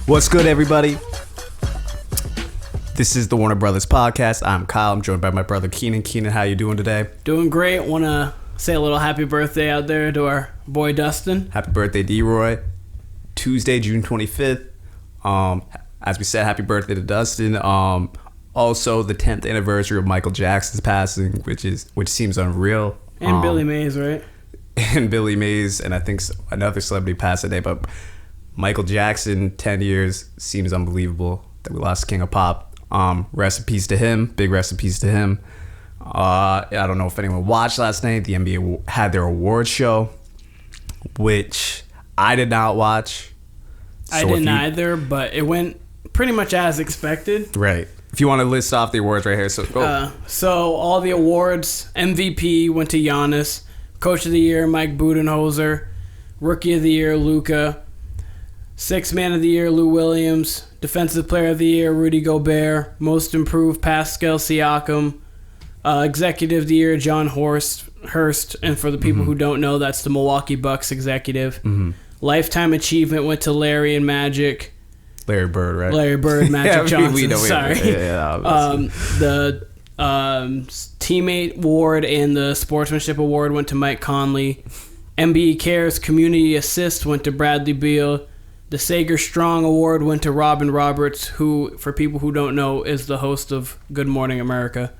What's good, everybody? This is the Warner Brothas podcast. I'm Kyle. I'm joined by my brother Keenan. Keenan, how you doing today? Doing great. Want to say a little happy birthday out there to our boy Dustin. Happy birthday, D-Roy. Tuesday, June 25th. As we said, happy birthday to Dustin. Also, the 10th anniversary of Michael Jackson's passing, which seems unreal. And Billy Mays, right? And Billy Mays, and I think another celebrity passed today, but Michael Jackson, 10 years, seems unbelievable that we lost King of Pop. Rest in peace to him. Big rest in peace to him. I don't know if anyone watched last night. The NBA had their awards show, which I did not watch. I didn't either, but it went pretty much as expected. Right. If you want to list off the awards right here, so go. So all the awards, MVP went to Giannis, Coach of the Year, Mike Budenholzer, Rookie of the Year, Luka, Sixth Man of the Year, Lou Williams, Defensive Player of the Year, Rudy Gobert, Most Improved, Pascal Siakam, Executive of the Year, John Hurst, and for the people who don't know, that's the Milwaukee Bucks executive. Mm-hmm. Lifetime Achievement went to Larry and Magic. Larry Bird, right? Larry Bird, Magic Johnson. We know, sorry. The Teammate Award and the Sportsmanship Award went to Mike Conley. NBA Cares Community Assist went to Bradley Beal. The Sager Strong Award went to Robin Roberts, who, for people who don't know, is the host of Good Morning America.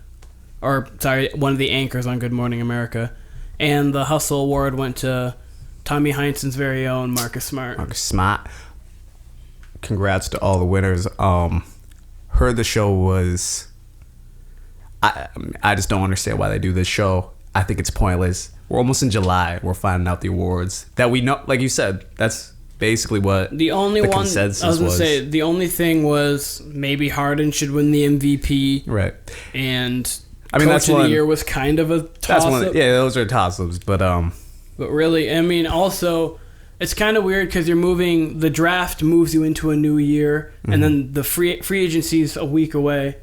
Or, sorry, one of the anchors on Good Morning America. And the Hustle Award went to Tommy Heinsohn's very own Marcus Smart. Marcus Smart. Congrats to all the winners. Heard the show was... I just don't understand why they do this show. I think it's pointless. We're almost in July. We're finding out the awards that we know. Like you said, that's basically what the only the one. consensus I was gonna was. say the only thing was maybe Harden should win the MVP, right? And I mean, Coach that's of one, the Year was kind of a toss-up. Yeah, those are toss-ups, but really, I mean, also it's kind of weird because you're moving. The draft moves you into a new year, and then the free agency's a week away.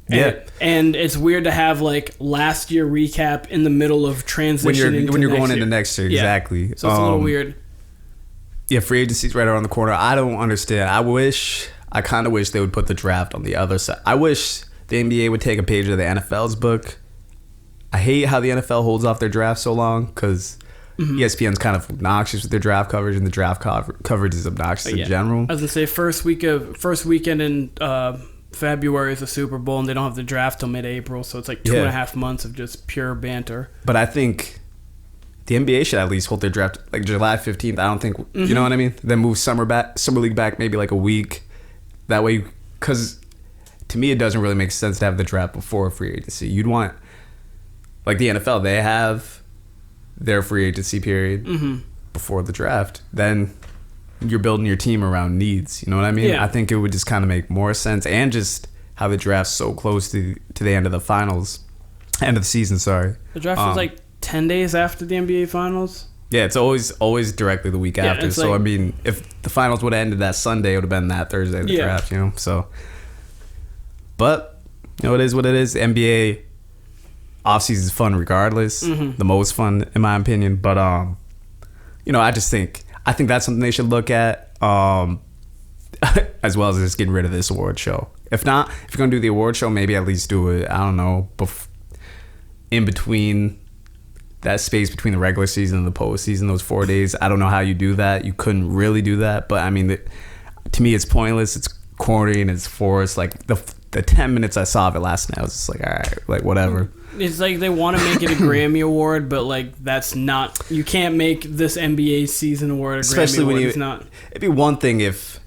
And it's weird to have like last year recap in the middle of transition when you're going into next year. Exactly. So it's a little weird. Yeah, free agency's right around the corner. I don't understand. I kind of wish they would put the draft on the other side. I wish the NBA would take a page of the NFL's book. I hate how the NFL holds off their draft so long because ESPN's kind of obnoxious with their draft coverage, and the draft coverage is obnoxious in general. I was gonna say first weekend in February is the Super Bowl, and they don't have the draft till mid-April, so it's like 2.5 months of just pure banter. But I think the NBA should at least hold their draft like July 15th. I don't think, you know what I mean? Then move Summer League back maybe like a week. That way, because to me it doesn't really make sense to have the draft before free agency. You'd want, like the NFL, they have their free agency period before the draft. Then you're building your team around needs. You know what I mean? Yeah. I think it would just kind of make more sense, and just how the draft's so close to the end of the season. Sorry. The draft was like 10 days after the NBA Finals. Yeah, it's always directly the week after. So, I mean, if the finals would have ended that Sunday, it would have been that Thursday, the draft, you know? So, but, you know, it is what it is. The NBA offseason is fun regardless. The most fun, in my opinion. But, you know, I think that's something they should look at, as well as just getting rid of this award show. If not, if you're going to do the award show, maybe at least do it, I don't know, in between that space between the regular season and the postseason, those 4 days. I don't know how you do that. You couldn't really do that. But, I mean, to me, it's pointless. It's corny and it's forced. Like, the 10 minutes I saw of it last night, I was just like, all right, like, whatever. It's like they want to make it a Grammy award, but, like, that's not... You can't make this NBA season award a Grammy award. It's not... It'd be one thing if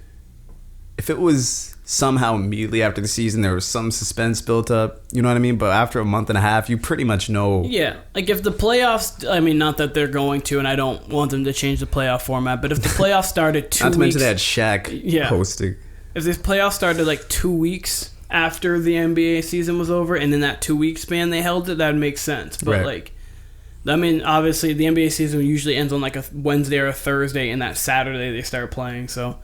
it was somehow immediately after the season there was some suspense built up, you know what I mean? But after a month and a half, you pretty much know. Yeah, like if the playoffs, I mean, not that they're going to, and I don't want them to change the playoff format, but if the playoffs started 2 weeks... Not to mention they had Shaq hosting. If this playoff started like 2 weeks after the NBA season was over, and in that 2 week span they held it, that would make sense. But like, I mean, obviously the NBA season usually ends on like a Wednesday or a Thursday, and that Saturday they start playing, so...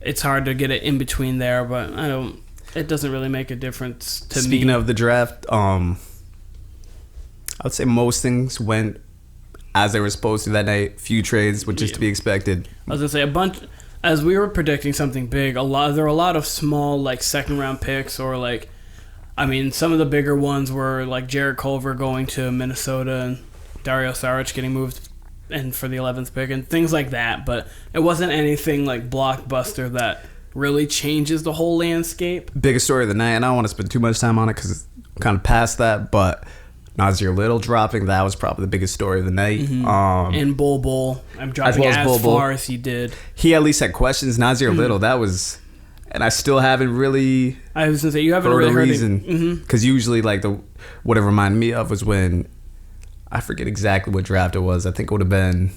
It's hard to get it in between there, but it doesn't really make a difference to me. Speaking of the draft, I would say most things went as they were supposed to that night. Few trades, which is to be expected. I was gonna say as we were predicting something big, there were a lot of small like second round picks, or like, I mean, some of the bigger ones were like Jarrett Culver going to Minnesota and Dario Saric getting moved and for the 11th pick and things like that. But it wasn't anything like blockbuster that really changes the whole landscape. Biggest story of the night, and I don't want to spend too much time on it because it's kind of past that, but Nasir Little dropping, that was probably the biggest story of the night. And Bol, I'm dropping as far as he did. He at least had questions. Nasir Little, that was... And I still haven't really... I was going to say, you haven't really heard reason. Because usually, like, what it reminded me of was when... I forget exactly what draft it was. I think it would have been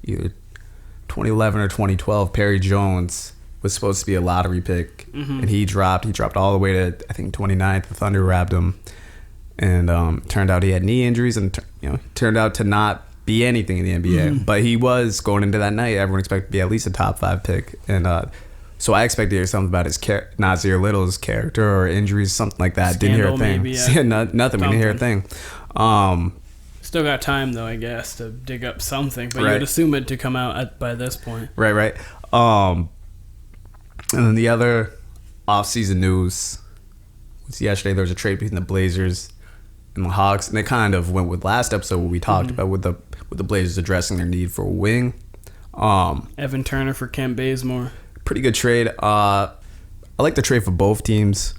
either 2011 or 2012. Perry Jones was supposed to be a lottery pick. And he dropped all the way to, I think, 29th. The Thunder grabbed him. And turned out he had knee injuries. And, turned out to not be anything in the NBA. But he was, going into that night, everyone expected to be at least a top 5 pick. And... So I expected to hear something about his Nasir Little's character or injuries, something like that. Scandal, didn't hear a thing. Maybe, yeah. Nothing. We didn't hear a thing. Still got time, though, I guess, to dig up something. But right. You would assume it to come out by this point. Right. And then the other off-season news was yesterday. There was a trade between the Blazers and the Hawks, and they kind of went with last episode what we talked about with the Blazers addressing their need for a wing. Evan Turner for Kent Bazemore. Pretty good trade. I like the trade for both teams.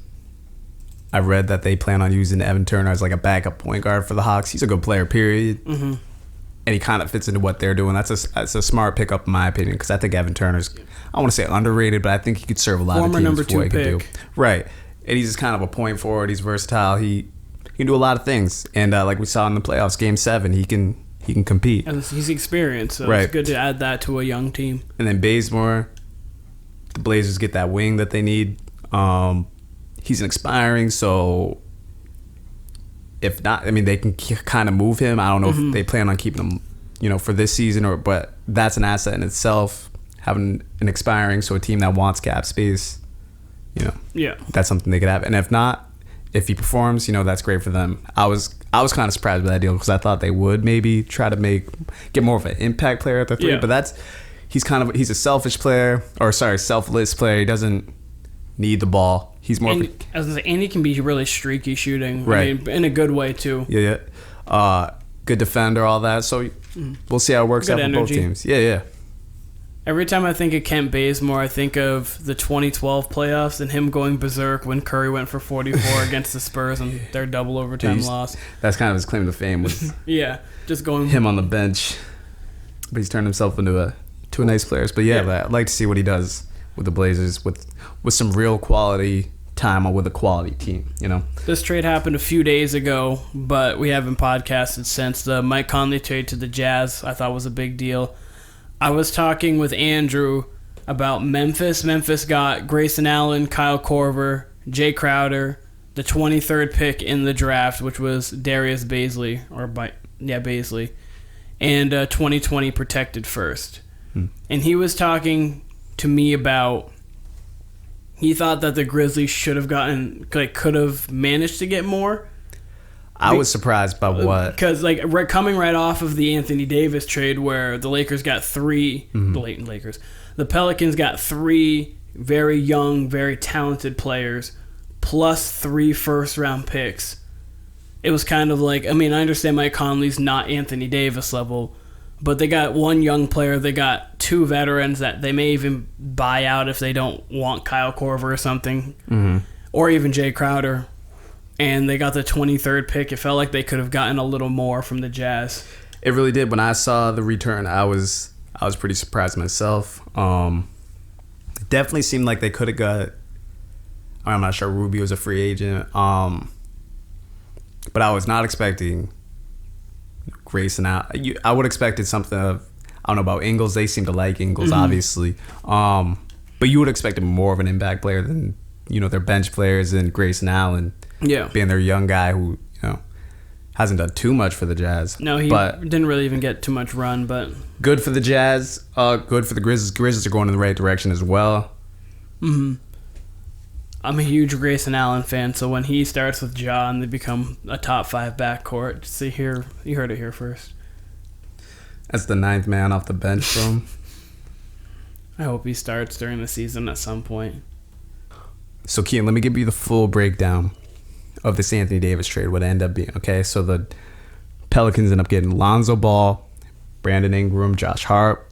I read that they plan on using Evan Turner as like a backup point guard for the Hawks. He's a good player, period. And he kind of fits into what they're doing. That's a smart pickup in my opinion, because I think Evan Turner's, I want to say underrated, but I think he could serve a lot of teams. Number 2 pick. Could do. Right. And he's just kind of a point forward. He's versatile. He can do a lot of things. And like we saw in the playoffs, Game 7, he can compete. And he's experienced, so right. It's good to add that to a young team. And then Bazemore, the Blazers get that wing that they need. He's an expiring, so if not, I mean, they can kind of move him. I don't know if they plan on keeping him, for this season, but that's an asset in itself, having an expiring, so a team that wants cap space, yeah, that's something they could have. And if not, if he performs, that's great for them. I was kind of surprised by that deal because I thought they would maybe try to get more of an impact player at the 3, but he's a selfish player, selfless player. He doesn't need the ball. He's more. And he can be really streaky shooting, right? I mean, in a good way too. Yeah. Good defender, all that. So we'll see how it works out for both teams. Yeah. Every time I think of Kent Bazemore, I think of the 2012 playoffs and him going berserk when Curry went for 44 against the Spurs and their double overtime loss. That's kind of his claim to fame was. Yeah, just going him on the bench, but he's turned himself into a nice player. But I'd like to see what he does with the Blazers with some real quality time with a quality team, This trade happened a few days ago, but we haven't podcasted since. The Mike Conley trade to the Jazz I thought was a big deal. I was talking with Andrew about Memphis. Memphis got Grayson Allen, Kyle Korver, Jay Crowder, the 23rd pick in the draft, which was Darius Bazley, Bazley, and 2020 protected first. And he was talking to me about he thought that the Grizzlies should have could have managed to get more. I was surprised by what? Because coming right off of the Anthony Davis trade where the Lakers got 3, the Pelicans got 3 very young, very talented players, plus 3 first-round picks. It was kind of like, I mean, I understand Mike Conley's not Anthony Davis level, but they got 1 young player. They got 2 veterans that they may even buy out if they don't want Kyle Korver or something, or even Jay Crowder. And they got the 23rd pick. It felt like they could have gotten a little more from the Jazz. It really did. When I saw the return, I was pretty surprised myself. It definitely seemed like they could have got. I'm not sure Rubio's a free agent, but I was not expecting Grayson out. I would have expected something of, I don't know about Ingles. They seem to like Ingles, obviously. But you would have expected more of an impact player than their bench players and Grayson Allen. Yeah, being their young guy who hasn't done too much for the Jazz. No, he didn't really even get too much run, but good for the Jazz. Good for the Grizzlies. Grizzlies are going in the right direction as well. I'm a huge Grayson Allen fan, so when he starts with Ja and they become a top 5 backcourt, see here, you heard it here first. That's the 9th man off the bench from. I hope he starts during the season at some point. So, Kean, let me give you the full breakdown of this Anthony Davis trade, what it ended up being, okay? So, the Pelicans end up getting Lonzo Ball, Brandon Ingram, Josh Hart.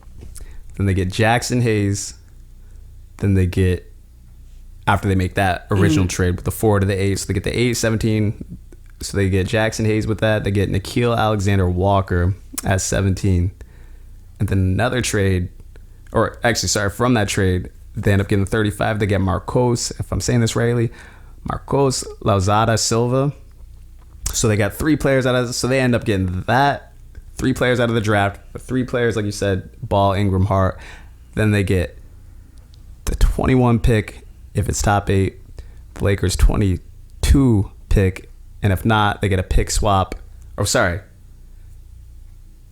Then they get Jackson Hayes. Then they get, after they make that original trade with the 4 to the 8, so they get the 8, 17. So they get Jackson Hayes with that. They get Nickeil Alexander-Walker at 17. And then another trade, or actually, sorry, from that trade, they end up getting 35. They get Marcos, if I'm saying this rightly, Marcos Lauzada Silva. So they got 3 players out of, so they end up getting that, 3 players out of the draft, 3 players, like you said, Ball, Ingram, Hart. Then they get the 21 pick if it's top 8, the Lakers 22 pick, and if not, they get a pick swap. Or sorry,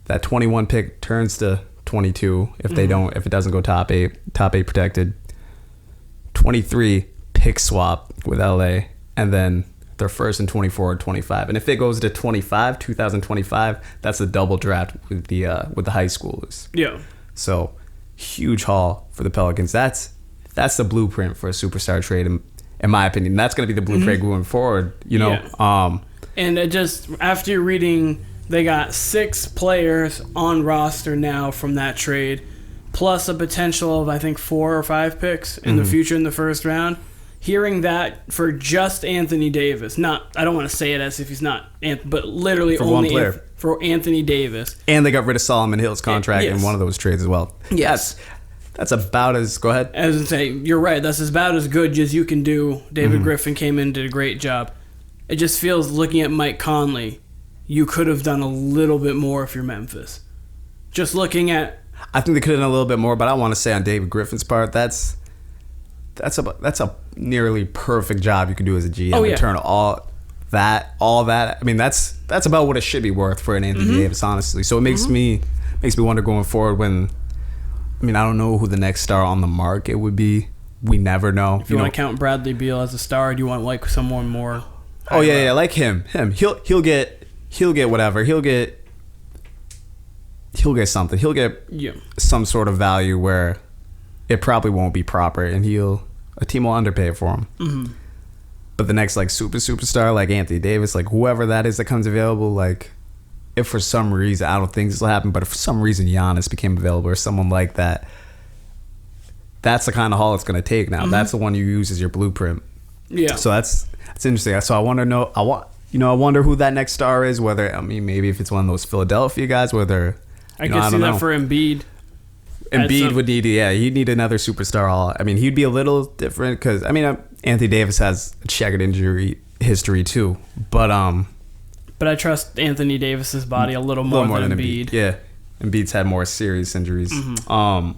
that 21 pick turns to 22 if they don't, if it doesn't go top 8 protected. 23 pick swap with LA, and then their first and 24 or 25. And if it goes to 2025, that's a double draft with the high schoolers. Yeah. So huge haul for the Pelicans. That's the blueprint for a superstar trade, in my opinion. That's going to be the blueprint going forward. You know. Yeah. And it just, after you're reading, they got 6 players on roster now from that trade, plus a potential of, I think, 4 or 5 picks in the future in the first round. Hearing that for just Anthony Davis, I don't want to say it as if he's not, but literally for only one player. For Anthony Davis. And they got rid of Solomon Hill's contract in one of those trades as well. Yes. That's about as, go ahead. As I say, you're right. That's about as good as you can do. David Griffin came in and did a great job. It just feels, looking at Mike Conley, you could have done a little bit more if you're Memphis. Just looking at... I think they could have done a little bit more, but I want to say on David Griffin's part, that's a nearly perfect job you could do as a GM. Oh, yeah. Turn all that. I mean, that's about what it should be worth for an Anthony Davis, honestly. So it makes me wonder going forward when... I mean, I don't know who the next star on the market would be. We never know. If you want to count Bradley Beal as a star, do you want like someone more? Oh yeah, like him. He'll get whatever. He'll get something. He'll get some sort of value where it probably won't be proper, and a team will underpay for him. Mm-hmm. But the next like superstar like Anthony Davis, like whoever that is that comes available, like. If for some reason, I don't think this will happen, but if for some reason Giannis became available or someone like that, that's the kind of haul it's going to take now. That's the one you use as your blueprint. Yeah. So that's interesting. So I wonder who that next star is, whether, I mean, maybe if it's one of those Philadelphia guys, whether... I could see that for Embiid. Embiid would need, he'd need another superstar. I mean, he'd be a little different because, I mean, Anthony Davis has a checkered injury history too, but I trust Anthony Davis's body a little more than Embiid. Yeah, Embiid's had more serious injuries. Not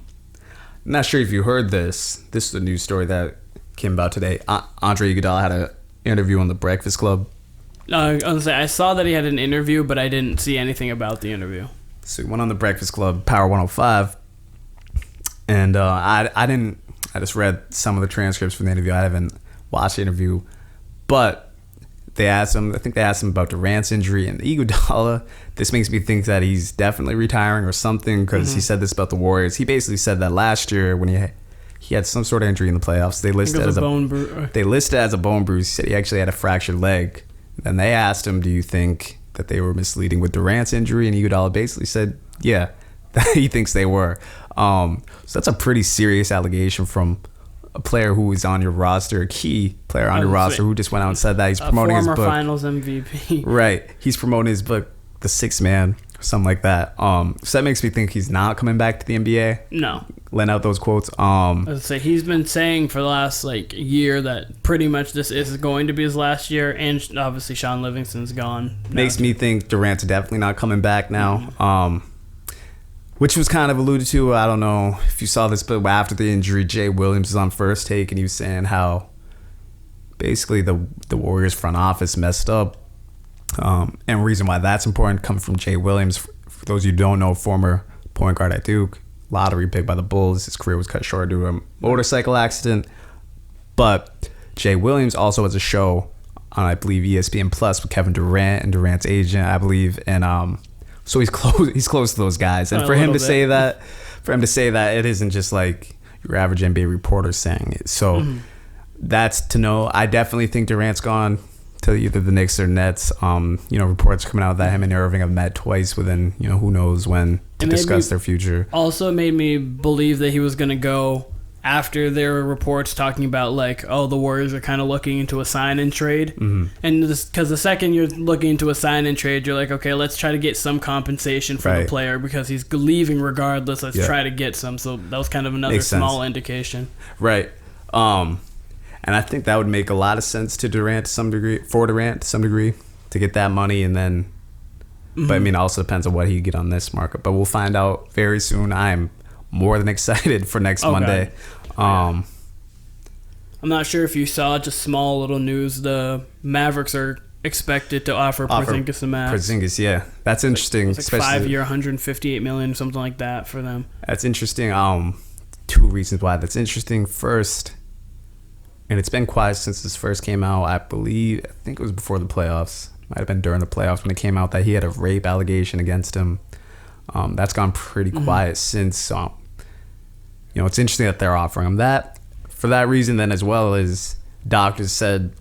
sure if you heard this. This is a news story that came about today. Andre Iguodala had an interview on the Breakfast Club. I saw that he had an interview, but I didn't see anything about the interview. So he went on the Breakfast Club, Power 105, and I didn't. I just read some of the transcripts from the interview. I haven't watched the interview, but. I think they asked him about Durant's injury and Iguodala. This makes me think that he's definitely retiring or something because he said this about the Warriors. He basically said that last year when he had some sort of injury in the playoffs, they listed it as a bone bruise. He said he actually had a fractured leg. Then they asked him, do you think that they were misleading with Durant's injury? And Iguodala basically said, yeah, he thinks they were. So that's a pretty serious allegation from a player who is on your roster, a key player on your roster who just went out and said that he's promoting his book. Former Finals MVP. Right. He's promoting his book, The Sixth Man, or something like that. So that makes me think he's not coming back to the NBA. No. Letting out those quotes. He's been saying for the last year that pretty much this is going to be his last year, and obviously Sean Livingston's gone. Makes me think Durant's definitely not coming back now. Which was kind of alluded to. I don't know if you saw this, but after the injury, Jay Williams was on First Take, and he was saying how basically the Warriors front office messed up. And reason why that's important comes from Jay Williams. For those of you who don't know, former point guard at Duke, lottery pick by the Bulls. His career was cut short due to a motorcycle accident. But Jay Williams also has a show on, I believe, ESPN Plus with Kevin Durant and Durant's agent, I believe, and so he's close to those guys, and for him to say that, it isn't just like, your average NBA reporter saying it. So that's to know. I definitely think Durant's gone to either the Knicks or Nets. Reports coming out that him and Irving have met twice within, who knows when, to discuss their future. Also made me believe that he was going to go after there were reports talking about, like, the Warriors are kind of looking into a sign-and trade. And because the second you're looking into a sign-and trade, you're like, okay, let's try to get some compensation for the player because he's leaving regardless. Let's try to get some. So that was kind of another small indication. Right. And I think that would make a lot of sense to Durant to some degree, to get that money. And then, but I mean, it also depends on what he get on this market. But we'll find out very soon. I'm more than excited for next Monday. I'm not sure if you saw, just small little news, the Mavericks are expected to offer Porzingis a max. Porzingis, yeah. That's interesting. It's like 5-year, $158 million, something like that for them. That's interesting. Two reasons why that's interesting. First, and it's been quiet since this first came out. I think it was before the playoffs. Might have been during the playoffs when it came out that he had a rape allegation against him. That's gone pretty quiet since. It's interesting that they're offering him that for that reason. Then, as well as doctors said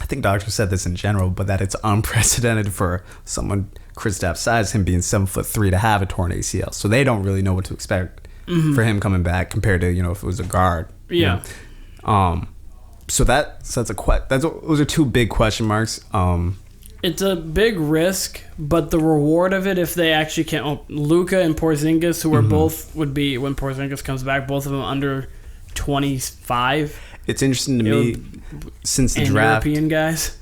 this in general, but that it's unprecedented for someone Kristaps' size, him being 7'3", to have a torn ACL. So they don't really know what to expect for him coming back compared to if it was a guard. Yeah. So those are two big question marks. It's a big risk, but the reward of it, if they actually can, Luka and Porzingis, who are both would be when Porzingis comes back, both of them under 25. It's interesting to me since the draft. European guys,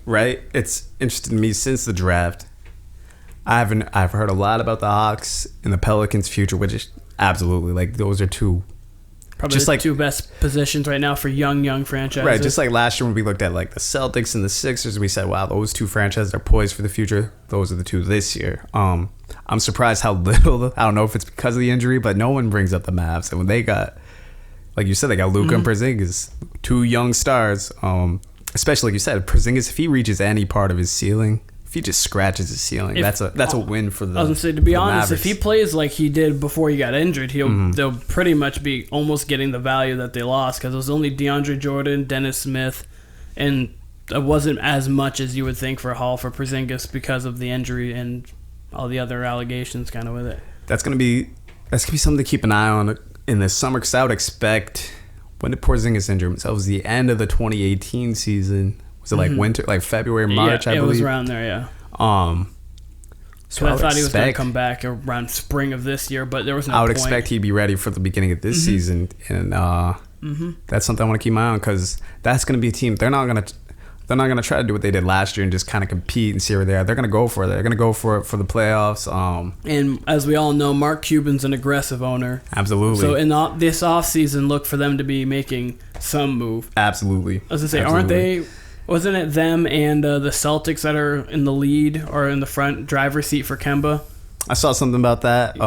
right? It's interesting to me since the draft. I've heard a lot about the Hawks and the Pelicans' future, which is absolutely like those are two. Probably just the two best positions right now for young franchises. Right, just like last year when we looked at like the Celtics and the Sixers, we said, wow, those two franchises are poised for the future. Those are the two this year. I'm surprised how little, I don't know if it's because of the injury, but no one brings up the Mavs. And when they got, like you said, they got Luka and Porzingis, two young stars. Especially like you said, Porzingis, if he reaches any part of his ceiling, if he just scratches his ceiling, that's a win for the. I was gonna say, to be honest, if he plays like he did before he got injured, they'll pretty much be almost getting the value that they lost because it was only DeAndre Jordan, Dennis Smith, and it wasn't as much as you would think for Hall for Porzingis because of the injury and all the other allegations kind of with it. That's gonna be something to keep an eye on in the summer because I would expect, when did Porzingis injure himself? It was the end of the 2018 season. Was it like winter, like February, March? I believe it was around there. Yeah. So I thought he was going to come back around spring of this year, but there was no point. I would expect he'd be ready for the beginning of this season, and that's something I want to keep my eye on because that's going to be a team. They're not going to try to do what they did last year and just kind of compete and see where they are. They're going to go for it. They're going to go for it for the playoffs. And as we all know, Mark Cuban's an aggressive owner. Absolutely. So in this offseason, look for them to be making some move. Absolutely. I was going to say, aren't they? Wasn't it them and the Celtics that are in the lead or in the front driver's seat for Kemba? I saw something about that.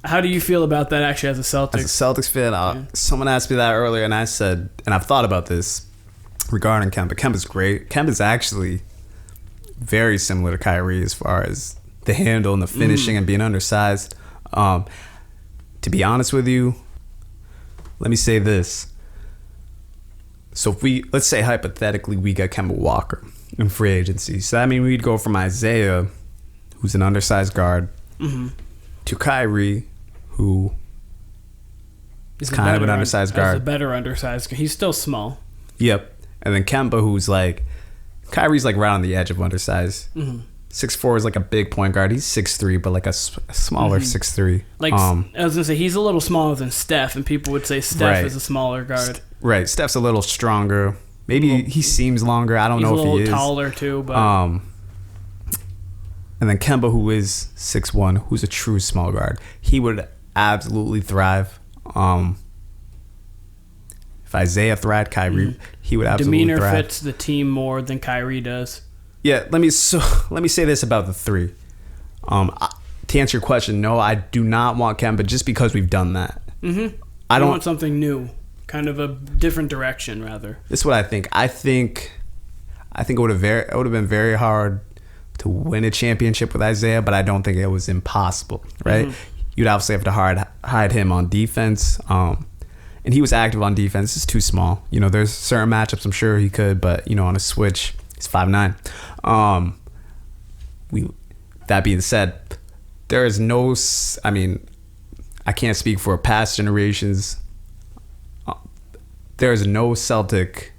How do you feel about that actually as a Celtics? As a Celtics fan, someone asked me that earlier, and I said, and I've thought about this regarding Kemba. Kemba's great. Kemba's actually very similar to Kyrie as far as the handle and the finishing and being undersized. To be honest with you, let me say this. So if let's say hypothetically we got Kemba Walker in free agency. So that means we'd go from Isaiah, who's an undersized guard, to Kyrie, who is kind of an undersized guard. He's a better undersized. He's still small. Yep. And then Kemba, who's like, Kyrie's like right on the edge of undersized. 6'4" is like a big point guard. He's 6'3", but like a smaller 6'3". Like I was gonna say, he's a little smaller than Steph, and people would say Steph is a smaller guard. Right, Steph's a little stronger. Maybe he seems longer. I don't know if he is. He's a little taller too, but. And then Kemba, who is 6'1", who's a true small guard, he would absolutely thrive. If Isaiah thrived, Kyrie, he would absolutely thrive. Demeanor fits the team more than Kyrie does. Yeah, let me say this about the three. To answer your question, no, I do not want Kemba just because we've done that. I don't want something new, kind of a different direction, rather. This is what I think. I think it would have been very hard to win a championship with Isaiah, but I don't think it was impossible. Right? you'd obviously have to hide him on defense. And he was active on defense. It's too small. There's certain matchups I'm sure he could, but on a switch, he's 5'9". That being said, there is no. I mean, I can't speak for past generations. There is no Celtic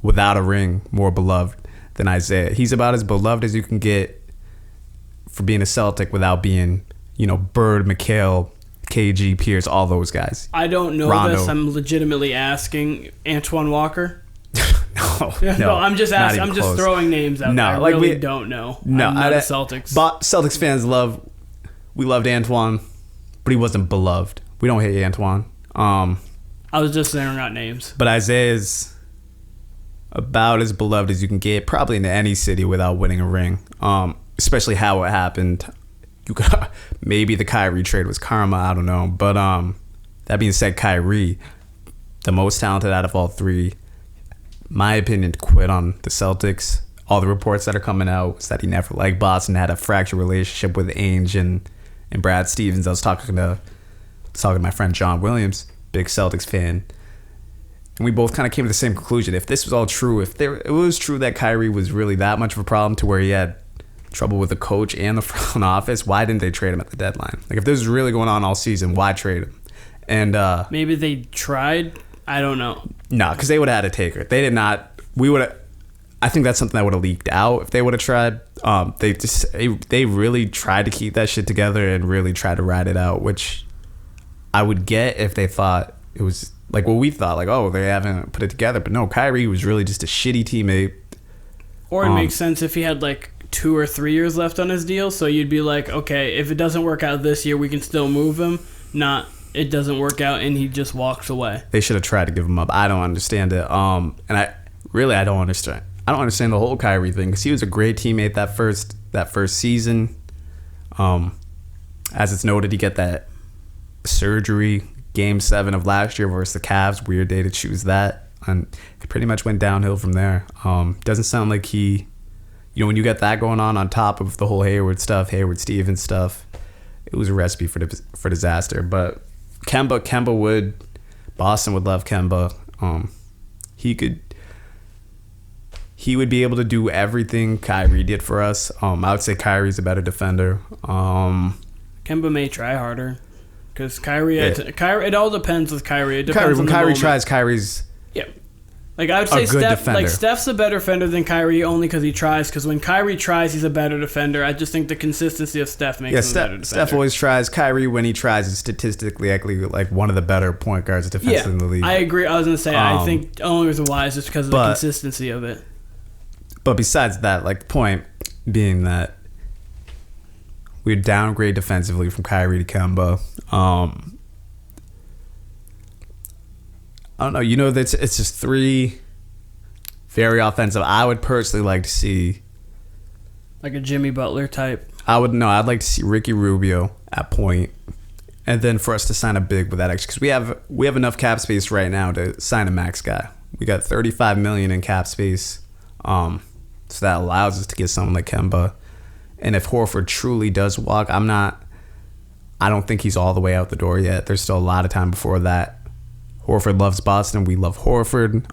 without a ring more beloved than Isaiah. He's about as beloved as you can get for being a Celtic without being, Bird, McHale, KG, Pierce, all those guys. I don't know Rondo. this. I'm legitimately asking Antoine Walker. No, I'm just asking. I'm just throwing names out there. I really don't know. No, I'm not a Celtics. But Celtics fans we loved Antoine, but he wasn't beloved. We don't hate Antoine. I was just throwing out names. But Isaiah's about as beloved as you can get, probably in any city without winning a ring. Especially how it happened. Maybe the Kyrie trade was karma. I don't know. But that being said, Kyrie, the most talented out of all three, my opinion, quit on the Celtics. All the reports that are coming out is that he never liked Boston, had a fractured relationship with Ainge and Brad Stevens. I was talking to my friend John Williams, big Celtics fan, and we both kind of came to the same conclusion. If this was all true, it was true that Kyrie was really that much of a problem to where he had trouble with the coach and the front office, why didn't they trade him at the deadline? Like, if this was really going on all season, why trade him? And maybe they tried. I don't know. No, because they would have had a taker. They did not. We would have. I think that's something that would have leaked out if they would have tried. They really tried to keep that shit together and really tried to ride it out, which I would get if they thought it was like what we thought, like, oh, they haven't put it together. But no, Kyrie was really just a shitty teammate. Or it makes sense if he had like 2 or 3 years left on his deal, so you'd be like, okay, if it doesn't work out this year, we can still move him. Not it doesn't work out and he just walks away. They should have tried to give him up. I don't understand it. And I don't understand. I don't understand the whole Kyrie thing, because he was a great teammate that first season. As it's noted, he got that surgery Game 7 of last year versus the Cavs. Weird day to choose that, and it pretty much went downhill from there. Doesn't sound like he, when you get that going on top of the whole Hayward Stevens stuff, it was a recipe for disaster. But Boston would love Kemba. He would be able to do everything Kyrie did for us. I would say Kyrie's a better defender. Kemba may try harder, because Kyrie. It all depends with Kyrie. It depends when Kyrie tries, Kyrie's like I would say Steph. Like Steph's a better defender than Kyrie only because he tries. Because when Kyrie tries, he's a better defender. I just think the consistency of Steph makes him a better defender. Steph always tries. Kyrie, when he tries, is statistically actually like one of the better point guards defensively in the league. I agree. I was gonna say I think the only reason why is just because of the consistency of it. But besides that, like, the point being that we downgrade defensively from Kyrie to Kemba. I don't know. It's just three very offensive. I would personally like to see, like, a Jimmy Butler type. I'd like to see Ricky Rubio at point, and then for us to sign a big with that extra, because we have enough cap space right now to sign a max guy. We got $35 million in cap space. So that allows us to get someone like Kemba. And if Horford truly does walk, I don't think he's all the way out the door yet. There's still a lot of time before that. Horford loves Boston. We love Horford.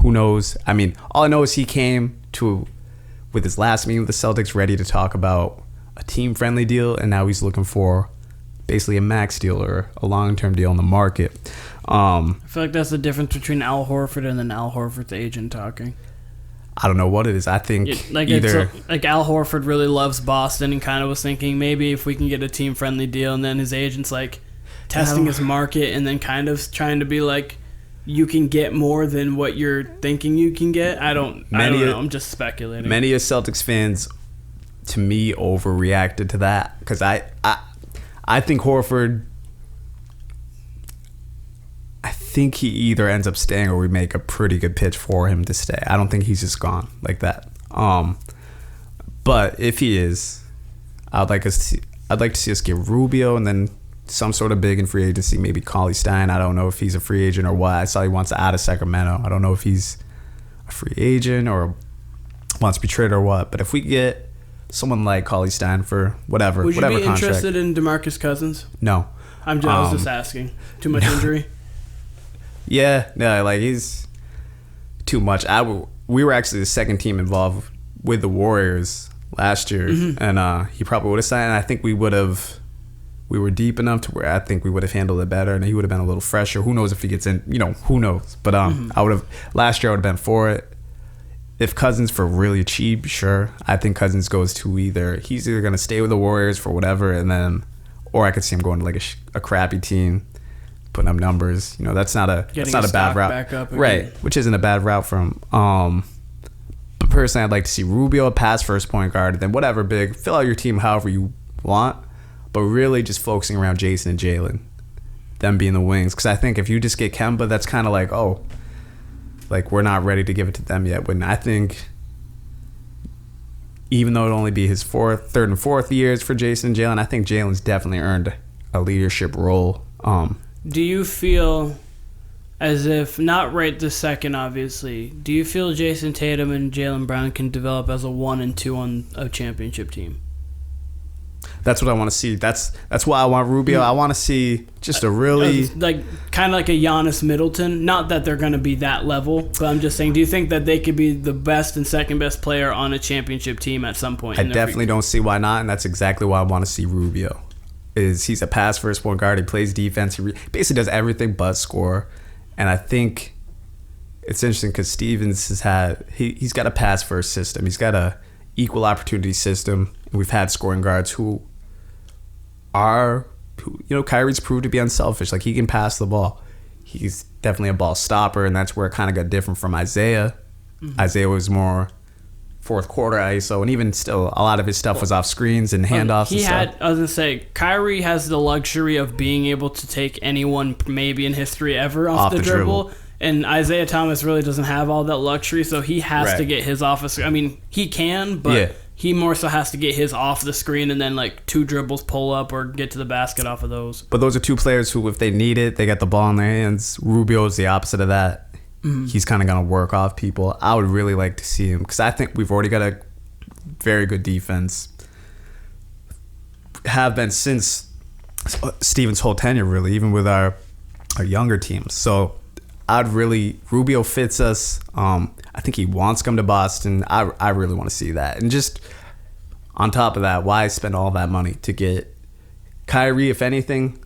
Who knows? I mean, all I know is he came with his last meeting with the Celtics ready to talk about a team-friendly deal, and now he's looking for basically a max deal or a long-term deal in the market. I feel like that's the difference between Al Horford and then Al Horford's agent talking. I don't know what it is. I think either like Al Horford really loves Boston and kind of was thinking maybe if we can get a team-friendly deal, and then his agent's like testing his market and then kind of trying to be like, you can get more than what you're thinking you can get. I don't know. I'm just speculating. Many of Celtics fans, to me, overreacted to that, because I think Horford, I think he either ends up staying or we make a pretty good pitch for him to stay. I don't think he's just gone like that. But if he is, I'd like to see us get Rubio and then some sort of big in free agency, maybe Cauley Stein. I don't know if he's a free agent or what. I saw he wants out of Sacramento. I don't know if he's a free agent or wants to be traded or what. But if we get someone like Cauley Stein for whatever. Would you whatever be contract. interested in DeMarcus Cousins? No. I was just asking. Too much injury? Yeah, no, like he's too much. We were actually the second team involved with the Warriors last year, and he probably would have signed. And I think we were deep enough to where I think we would have handled it better, and he would have been a little fresher. Who knows if he gets in? Who knows? But last year I would have been for it. If Cousins for really cheap, sure. I think Cousins goes to he's either going to stay with the Warriors for whatever, and then, or I could see him going to like a crappy team, putting up numbers. That's not a bad route, back up right? Which isn't a bad route from. But personally, I'd like to see Rubio pass first point guard, and then whatever big, fill out your team however you want, but really just focusing around Jason and Jalen, them being the wings. Because I think if you just get Kemba, that's kind of like, like we're not ready to give it to them yet. When I think, even though it'll only be his third and fourth years for Jason and Jalen, I think Jalen's definitely earned a leadership role. Do you feel as if, not right this second, obviously, do you feel Jason Tatum and Jaylen Brown can develop as a 1 and 2 on a championship team? That's what I want to see. That's why I want Rubio. I want to see just a really kind of like a Giannis Middleton. Not that they're going to be that level, but I'm just saying, do you think that they could be the best and second best player on a championship team at some point? I definitely don't see why not, and that's exactly why I want to see Rubio. He's a pass first point guard. He plays defense. He basically does everything but score. And I think it's interesting because Stevens he's got a pass first system. He's got a equal opportunity system. And we've had scoring guards who Kyrie's proved to be unselfish. Like, he can pass the ball. He's definitely a ball stopper, and that's where it kind of got different from Isaiah. Isaiah was more fourth quarter ISO, and even still, a lot of his stuff was off screens and handoffs. I was gonna say, Kyrie has the luxury of being able to take anyone maybe in history ever off the dribble. And Isaiah Thomas really doesn't have all that luxury, so he has to get his off. I mean, he can, but he more so has to get his off the screen and then like 2 dribbles, pull up, or get to the basket off of those. But those are two players who, if they need it, they get the ball in their hands. Rubio is the opposite of that. He's kind of going to work off people. I would really like to see him because I think we've already got a very good defense. Have been since Stevens' whole tenure, really, even with our younger teams. So Rubio fits us. I think he wants to come to Boston. I really want to see that. And just on top of that, why spend all that money to get Kyrie, if anything?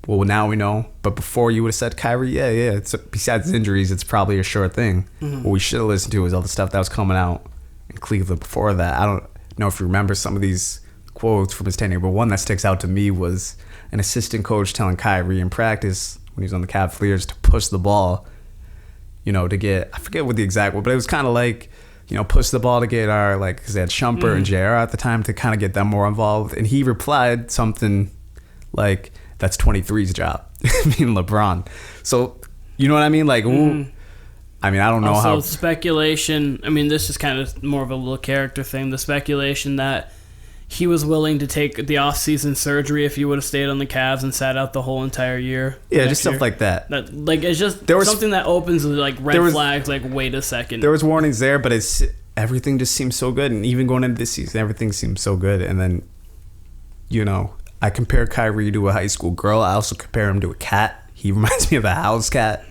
Well, now we know. But before, you would have said Kyrie, yeah. Besides injuries, it's probably a sure thing. What we should have listened to was all the stuff that was coming out in Cleveland before that. I don't know if you remember some of these quotes from his tenure, but one that sticks out to me was an assistant coach telling Kyrie in practice when he was on the Cavaliers to push the ball, to get, I forget what the exact word, but it was kind of like, push the ball to get our, like, because they had Shumpert and JR at the time, to kind of get them more involved. And he replied something like, that's 23's job. I mean, LeBron. So, you know what I mean? Like, I mean, I don't know how. Speculation. I mean, this is kind of more of a little character thing. The speculation that he was willing to take the off-season surgery if he would have stayed on the Cavs and sat out the whole entire year. Yeah, just stuff like that. It's just something that opens like red flags. Like, wait a second. There was warnings there, but everything just seems so good, and even going into this season, everything seems so good. And then, I compare Kyrie to a high school girl. I also compare him to a cat. He reminds me of a house cat.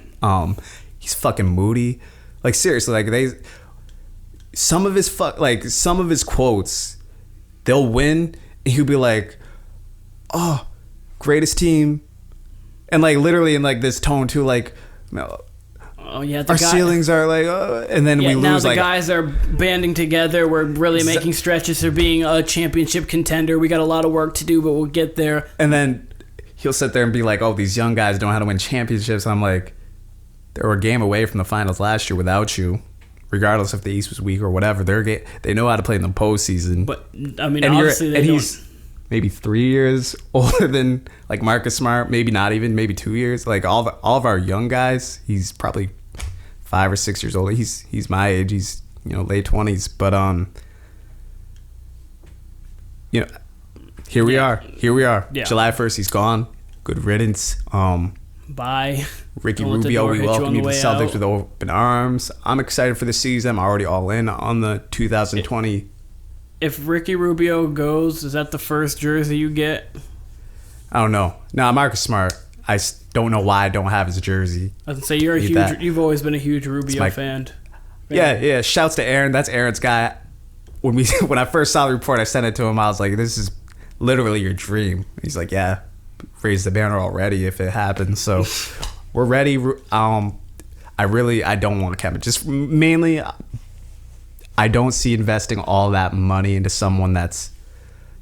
He's fucking moody. Like, seriously, like some of his quotes, they'll win, and he'll be like, "Oh, greatest team," and like literally in like this tone too, like, "Oh yeah, our ceilings are like," and then we lose. Now the guys are banding together. We're really making stretches for being a championship contender. We got a lot of work to do, but we'll get there. And then he'll sit there and be like, "Oh, these young guys don't know how to win championships." And I'm like, they were a game away from the finals last year without you. Regardless if the East was weak or whatever, they know how to play in the postseason. But I mean, obviously he's maybe 3 years older than like Marcus Smart, maybe not even, maybe 2 years. Like all of our young guys, he's probably 5 or 6 years older. He's my age. He's late 20s. But here we are. Yeah. July 1st, he's gone. Good riddance. Bye. Ricky Rubio, we welcome you to the Celtics with open arms. I'm excited for the season. I'm already all in on the 2020 if Ricky Rubio goes, is that the first jersey you get? I don't know. No, Marcus Smart. I don't know why I don't have his jersey. I was gonna say you've always been a huge Rubio fan. Yeah. Shouts to Aaron. That's Aaron's guy. When I first saw the report, I sent it to him. I was like, "This is literally your dream." He's like, "Yeah, raise the banner already if it happens." So we're ready. I don't want Kemba. Just mainly, I don't see investing all that money into someone that's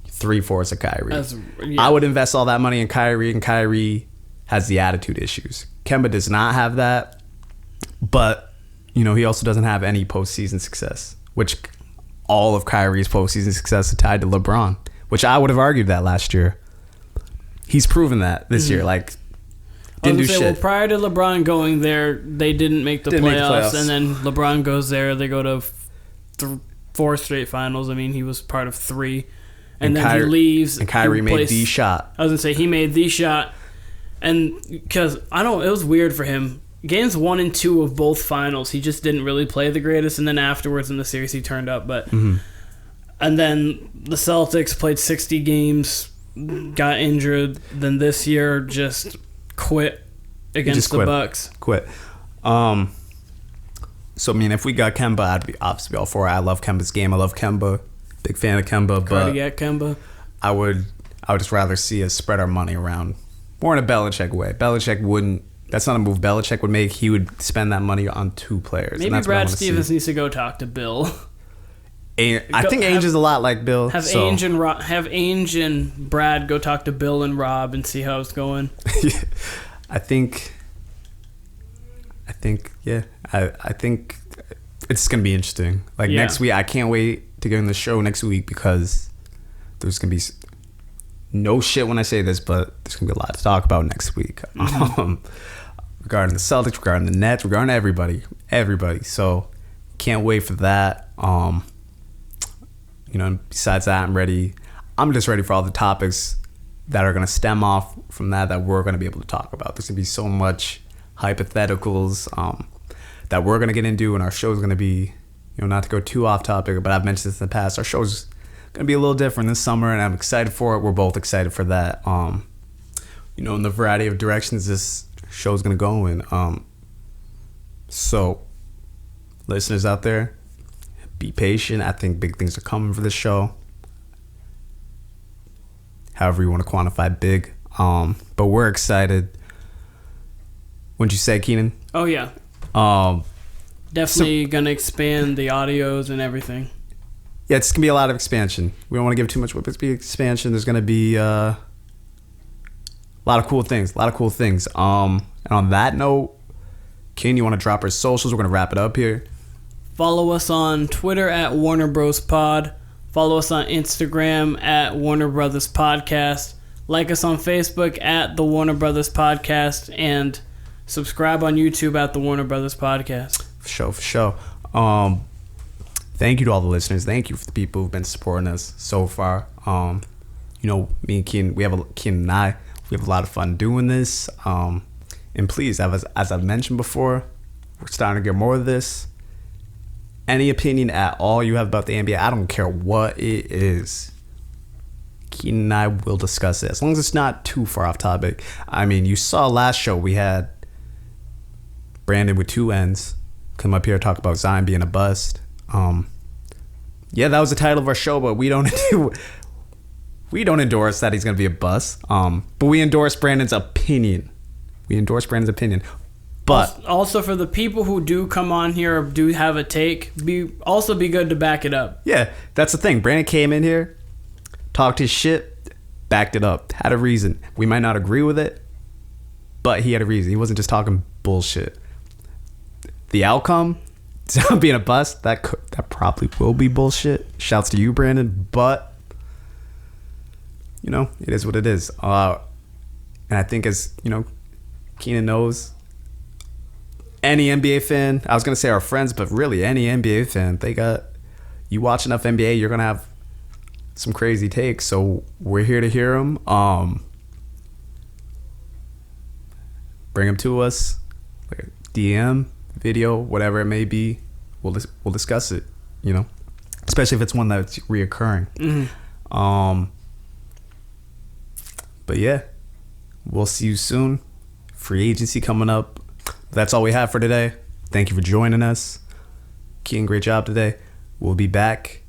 3/4 of Kyrie. I would invest all that money in Kyrie, and Kyrie has the attitude issues. Kemba does not have that, but he also doesn't have any postseason success, which all of Kyrie's postseason success is tied to LeBron, which I would have argued that last year. He's proven that this year. Like, didn't do shit. Well, prior to LeBron going there, they didn't make the playoffs, and then LeBron goes there. They go to 4 straight finals. I mean, he was part of 3, and then he leaves. And Kyrie made the shot. I was gonna say he made the shot, and because it was weird for him. Games 1 and 2 of both finals, he just didn't really play the greatest, and then afterwards in the series he turned up. But and then the Celtics played 60 games, got injured. Then this year just quit against the Bucks. Quit. So I mean, if we got Kemba, I'd be obviously all for it. I love Kemba's game. I love Kemba. Big fan of Kemba. Cardiac Kemba. I would just rather see us spread our money around more in a Belichick way. Belichick wouldn't. That's not a move Belichick would make. He would spend that money on 2 players. Maybe Brad Stevens needs to go talk to Bill. I think Ainge is a lot like Bill. Have Ainge and Brad go talk to Bill and Rob and see how it's going. I think it's gonna be interesting. Like next week, I can't wait to get on the show next week because there's gonna be no shit when I say this, but there's gonna be a lot to talk about next week. Regarding the Celtics, regarding the Nets, regarding everybody. So can't wait for that. Besides that, I'm just ready for all the topics that are going to stem off from that we're going to be able to talk about. There's going to be so much hypotheticals that we're going to get into, and our show is going to be, not to go too off topic, but I've mentioned this in the past, our show's going to be a little different this summer, and I'm excited for it. We're both excited for that. In the variety of directions this show's going to go in. So, listeners out there, be patient. I think big things are coming for this show. However you want to quantify big. But we're excited. Wouldn't you say, Keenan? Oh, yeah. Definitely going to expand the audios and everything. Yeah, it's going to be a lot of expansion. We don't want to give too much, but it's going to be expansion. There's going to be a lot of cool things. And on that note, Keenan, you want to drop our socials? We're going to wrap it up here. Follow us on Twitter at Warner Bros Pod. Follow us on Instagram at Warner Brothers Podcast. Like us on Facebook at The Warner Brothers Podcast. And subscribe on YouTube at The Warner Brothers Podcast. For sure. Thank you to all the listeners. Thank you for the people who've been supporting us so far. Me and Keenan, Keenan and I, we have a lot of fun doing this. And please, as I've mentioned before, we're starting to get more of this. Any opinion at all you have about the NBA, I don't care what it is, Keenan and I will discuss it, as long as it's not too far off topic. I mean, you saw last show we had Brandon with 2 N's come up here and talk about Zion being a bust. Yeah, that was the title of our show, but we don't endorse that he's going to be a bust. But we endorse Brandon's opinion. But also for the people who do come on here or do have a take, be good to back it up. Yeah, that's the thing. Brandon came in here, talked his shit, backed it up, had a reason. We might not agree with it, but he had a reason. He wasn't just talking bullshit. The outcome, being a bust, that probably will be bullshit. Shouts to you, Brandon, but it is what it is. And I think, as Keenan knows, any NBA fan, I was going to say our friends, but really any NBA fan, you watch enough NBA, you're going to have some crazy takes. So we're here to hear them. Bring them to us, like DM, video, whatever it may be. We'll discuss it, especially if it's one that's reoccurring. But yeah, we'll see you soon. Free agency coming up. That's all we have for today. Thank you for joining us. Keaton, great job today. We'll be back.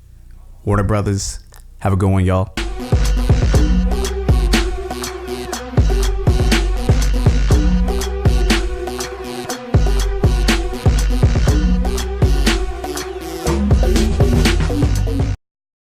Warner Brothers. Have a good one, y'all.